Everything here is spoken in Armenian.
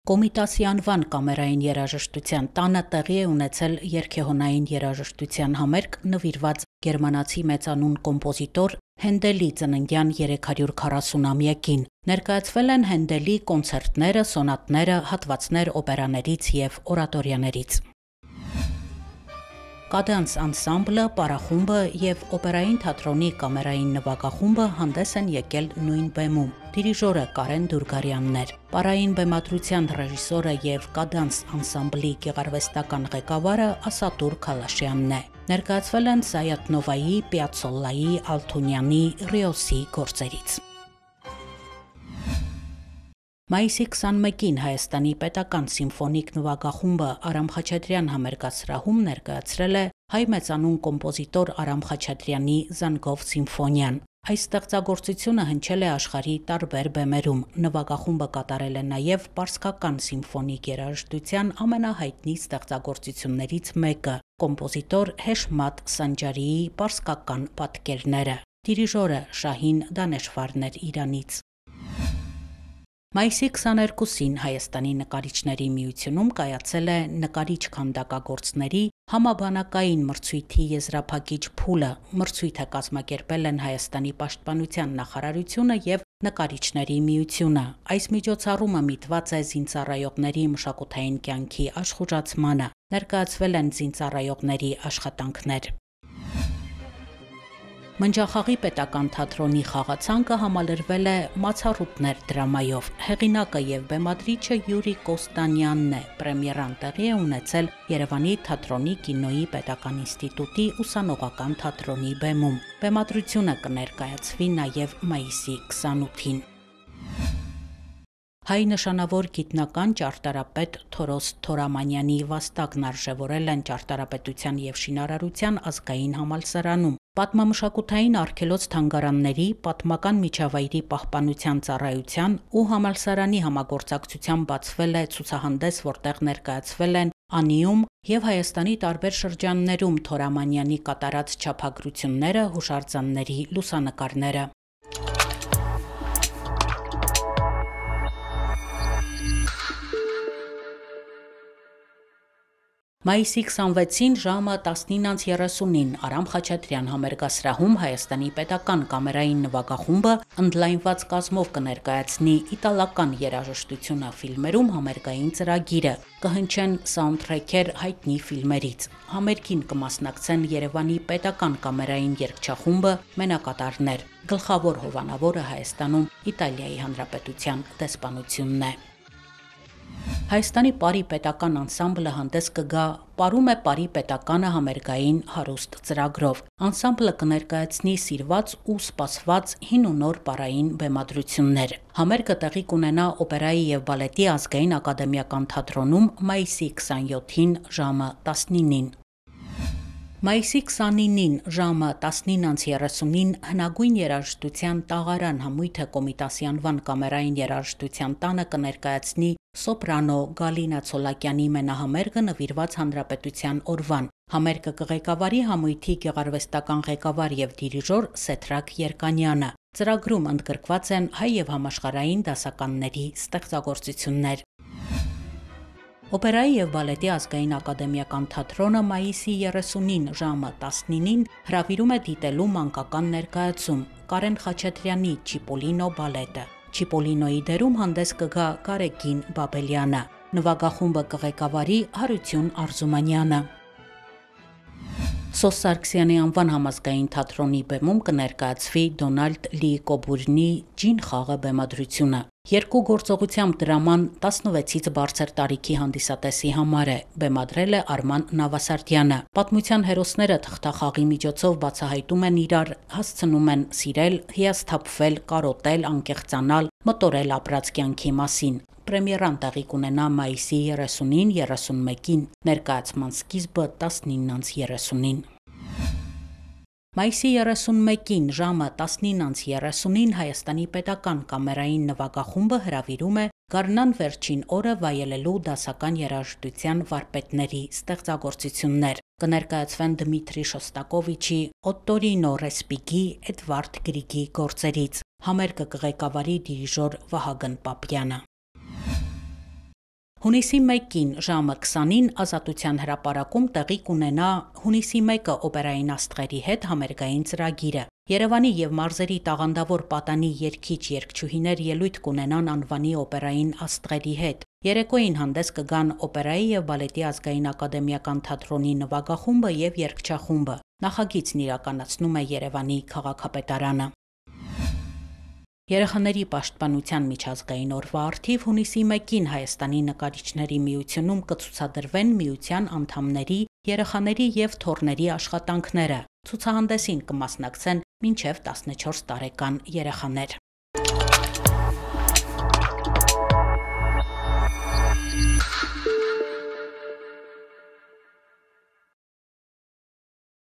Կոմիտասի անվան կամերային երաժշտության տանը տեղի է ունեցել երգեհոնային երաժշտության համերգ նվիրված գերմանացի մեծանուն կոմպոզիտոր Հենդելի ծննդյան 340-ամյակին։ Ներկայացվել են Հենդելի կոնցերտները, սոնատները, հատվածներ օպերաներից և օրատորիաներից։ Կադանս անսամբլը, պարախումբը և օպերային թատրոնի կամերային նվագախումբը հանդես են եկել նույն բեմում։ Դիրիժորը Կարեն Դուրգարյանն էր։ Պարային բեմադրության ռեժիսորը և կադանս անսամբլի գեղարվեստական ղեկավարը Ասատուր Քալաշյանն է։ Ներկայացվել են Սայաթ-Նովայի, Պիացոլլայի, Ալթունյանի, Ռիոսի գործերից։ Մայիսի 21-ին Հայաստանի պետական սիմֆոնիկ նվագախումբը Արամ Խաչատրյան համերգասրահում ներկայացրել է հայ մեծանուն կոմպոզիտոր Արամ Խաչատրյանի Զանգով սիմֆոնիան։ Այս ստեղծագործությունը հնչել է աշխարհի տարբեր բեմերում։ Նվագախումբը կատարել է նաև պարսկական սիմֆոնիկ երաժշտության ամենահայտնի ստեղծագործություններից մեկը՝ կոմպոզիտոր Հեշմաթ Սանջարիի պարսկական պատկերները։ Դիրիժորը Շահին Դանեշվարն էր Իրանից։ Մայիսի 22-ին Հայաստանի նկարիչների միությունում կայացել է նկարիչ քանդակագործների համաբանակային մրցույթի եզրափակիչ փուլը։ Մրցույթը կազմակերպել են Հայաստանի պաշտպանության նախարարությունը և նկարիչների միությունը։ Այս միջոցառումը միտված է զինծառայողների մշակութային կյանքի աշխուժացմանը։ Ներկայացվել են զինծառայողների աշխատանքներ։ Մնջախաղի պետական թատրոնի խաղացանկը համալրվել է «Մացառուտներ» դրամայով։ Հեղինակը և բեմադրիչը Յուրի Կոստանյանն է։ Պրեմիերան տեղի է ունեցել Երևանի թատրոնի, կինոյի պետական ինստիտուտի ուսանողական թատրոնի բեմում։ Բեմադրությունը կներկայացվի նաև մայիսի 28-ին։ Հայ նշանավոր գիտնական ճարտարապետ Թորոս Թորամանյանի վաստակն արժևորել են Ճարտարապետության և շինարարության ազգային համալսարանում։ Պատմամշակութային արգելոց-թանգարանների, պատմական միջավայրի պահպանության ծառայության ու համալսարանի համագործակցությամբ բացվել է ցուցահանդես, որտեղ ներկայացվել են անիում և Հայաստանի տարբեր շրջաններում Թորամանյանի կատարած չափագրությունները, հուշարձանների լուսանկարները։ Մայիսի 26-ին ժամը 19:30-ին Արամ Խաչատրյան համերգասրահում Հայաստանի պետական կամերային նվագախումբը ընդլայնված կազմով կներկայացնի իտալական երաժշտությունը ֆիլմերում համերգային ծրագիրը։ Կհնչեն սաունդթրեքեր հայտնի ֆիլմերից։ Համերգին կմասնակցեն Երևանի պետական կամերային երգչախումբը, մենակատարներ։ Գլխավոր հովանավորը Հայաստանում Իտալիայի Հանրապետության դեսպանությունն է։ Հայաստանի Պարի պետական անսամբլը հանդես կգա «Պարում է Պարի պետականը» համերգային հարուստ ծրագրով։ Անսամբլը կներկայացնի սիրված ու սպասված հին ու նոր պարային բեմադրություններ։ Համերգը տեղի կունենա Օպերայի և բալետի ազգային ակադեմիական թատրոնում մայիսի 27-ին ժամը 19-ին։ Մայիսի 29-ին ժամը 19:30-ին հնագույն երաժշտության տաղարան համույթը Կոմիտասի անվան կամերային երաժշտության տանը կներկայացնի սոպրանո Գալինա Ցոլակյանի մենահամերգը նվիրված Հանրապետության օրվան։ Համերգը կղեկավարի համույթի գեղարվեստական ղեկավար և դիրիժոր Սեդրակ Երկանյանը։ Ծրագրում ընդգրկված են հայ և համաշխարհային դասականների ստեղծագործություններ։ Օպերայի և բալետի ազգային ակադեմիական թատրոնը մայիսի 30-ին ժամը 19-ին հրավիրում է դիտելու մանկական ներկայացում՝ Կարեն Խաչատրյանի Չիպոլինո բալետը։ Չիպոլինոյի դերում հանդես կգա Գարեգին Բաբելյանը։ Նվագախումբը կղեկավարի Հարություն Արզումանյանը։ Սոս Սարգսյանի անվան համազգային թատրոնի բեմում կներկայացվի Դոնալդ Լի Կոբուրնի «Ջին խաղը» բեմադրությունը։ Երկու գործողությամբ դրաման 16-ից բարձր տարիքի հանդիսատեսի համար է։ Բեմադրել է Արման Նավասարդյանը։ Պատմության հերոսները թղթախաղի միջոցով բացահայտում են իրար, հասցնում են սիրել, հիասթափվել, կարոտել, անկեղծանալ, մտորել ապրած կյանքի մասին։ Պրեմիերան տեղի կունենա մայիսի 30-ին, 31-ին։ Ներկայացման սկիզբը 19:30-ին։ Մայիսի 31-ին ժամը 19:30-ին Հայաստանի պետական կամերային նվագախումբը հրավիրում է գարնան վերջին օրը վայելելու դասական երաժշտության վարպետների ստեղծագործություններ։ Կներկայացվեն Դմիտրի Շոստակովիչի, Օտտորինո Ռեսպիգի, Էդվարդ Գրիգի գործերից։ Համերգը կղեկավարի դիրիժոր Վահագն Պապյանը։ Հունիսի 1-ին ժամը 20-ին Ազատության հրապարակում տեղի կունենա հունիսի 1-ը օպերային աստղերի հետ համերգային ծրագիրը։ Երևանի եւ մարզերի տաղանդավոր պատանի երգիչ-երգչուհիներ ելույթ կունենան անվանի օպերային աստղերի հետ։ Երեկոյին հանդես կգան օպերայի եւ բալետի ազգային ակադեմիական թատրոնի նվագախումբը եւ երգչախումբը։ Նախագիծն իրականացնում է Երևանի քաղաքապետարանը։ Երեխաների պաշտպանության միջազգային օրվա առթիվ հունիսի 1-ին Հայաստանի նկարիչների միությունում կցուցադրվեն միության անդամների, երեխաների եւ թոռների աշխատանքները։ Ցուցահանդեսին կմասնակցեն մինչև 14 տարեկան երեխաներ։